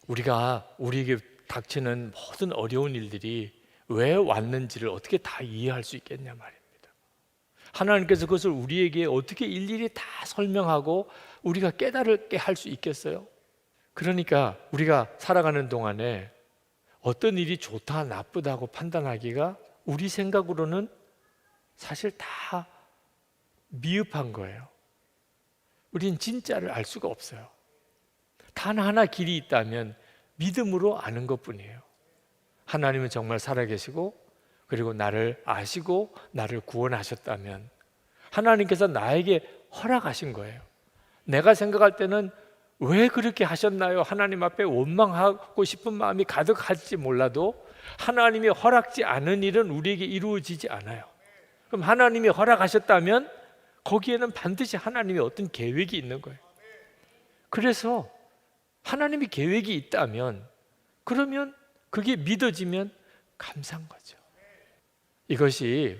우리에게 닥치는 모든 어려운 일들이 왜 왔는지를 어떻게 다 이해할 수 있겠냐 말입니다. 하나님께서 그것을 우리에게 어떻게 일일이 다 설명하고 우리가 깨달게 할 수 있겠어요? 그러니까 우리가 살아가는 동안에 어떤 일이 좋다 나쁘다고 판단하기가 우리 생각으로는 사실 다 미흡한 거예요. 우린 진짜를 알 수가 없어요. 단 하나 길이 있다면 믿음으로 아는 것뿐이에요. 하나님은 정말 살아계시고 그리고 나를 아시고 나를 구원하셨다면 하나님께서 나에게 허락하신 거예요. 내가 생각할 때는 왜 그렇게 하셨나요? 하나님 앞에 원망하고 싶은 마음이 가득할지 몰라도 하나님이 허락지 않은 일은 우리에게 이루어지지 않아요. 그럼 하나님이 허락하셨다면 거기에는 반드시 하나님의 어떤 계획이 있는 거예요. 그래서 하나님이 계획이 있다면 그러면 그게 믿어지면 감사한 거죠. 이것이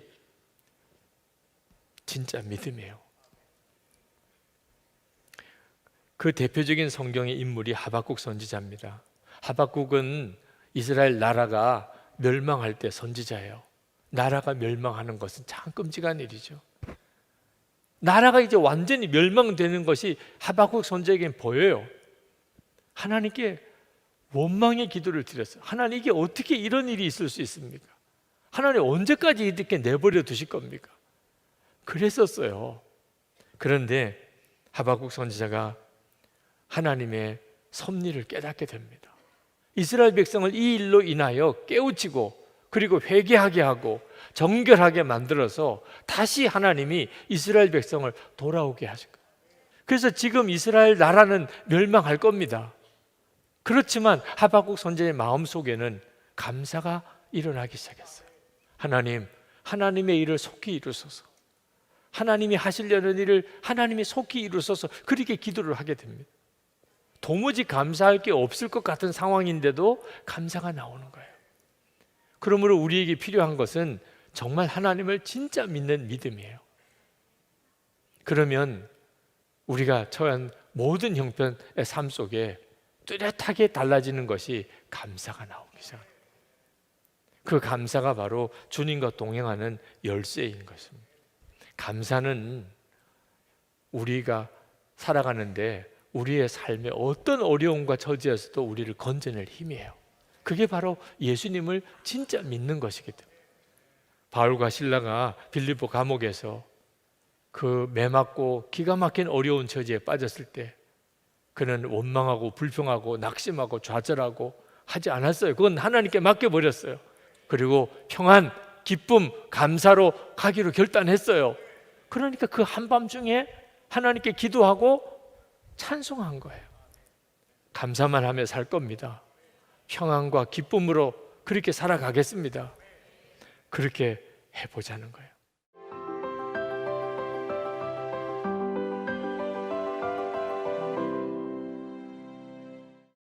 진짜 믿음이에요. 그 대표적인 성경의 인물이 하박국 선지자입니다. 하박국은 이스라엘 나라가 멸망할 때 선지자예요. 나라가 멸망하는 것은 참 끔찍한 일이죠. 나라가 이제 완전히 멸망되는 것이 하박국 선지자에게는 보여요. 하나님께 원망의 기도를 드렸어요. 하나님, 이게 어떻게 이런 일이 있을 수 있습니까? 하나님, 언제까지 이렇게 내버려 두실 겁니까? 그랬었어요. 그런데 하박국 선지자가 하나님의 섭리를 깨닫게 됩니다. 이스라엘 백성을 이 일로 인하여 깨우치고 그리고 회개하게 하고 정결하게 만들어서 다시 하나님이 이스라엘 백성을 돌아오게 하실 거예요. 그래서 지금 이스라엘 나라는 멸망할 겁니다. 그렇지만 하박국 선지자의 마음속에는 감사가 일어나기 시작했어요. 하나님, 하나님의 일을 속히 이루소서. 하나님이 하시려는 일을 하나님이 속히 이루소서. 그렇게 기도를 하게 됩니다. 도무지 감사할 게 없을 것 같은 상황인데도 감사가 나오는 거예요. 그러므로 우리에게 필요한 것은 정말 하나님을 진짜 믿는 믿음이에요. 그러면 우리가 처한 모든 형편의 삶 속에 뚜렷하게 달라지는 것이 감사가 나오기 시작합니다. 그 감사가 바로 주님과 동행하는 열쇠인 것입니다. 감사는 우리가 살아가는데 우리의 삶에 어떤 어려움과 처지에서도 우리를 건져낼 힘이에요. 그게 바로 예수님을 진짜 믿는 것이기 때문에 바울과 실라가 빌립보 감옥에서 그 매맞고 기가 막힌 어려운 처지에 빠졌을 때 그는 원망하고 불평하고 낙심하고 좌절하고 하지 않았어요. 그건 하나님께 맡겨버렸어요. 그리고 평안, 기쁨, 감사로 가기로 결단했어요. 그러니까 그 한밤중에 하나님께 기도하고 찬송한 거예요. 감사만 하며 살 겁니다. 평안과 기쁨으로 그렇게 살아가겠습니다. 그렇게 해보자는 거예요.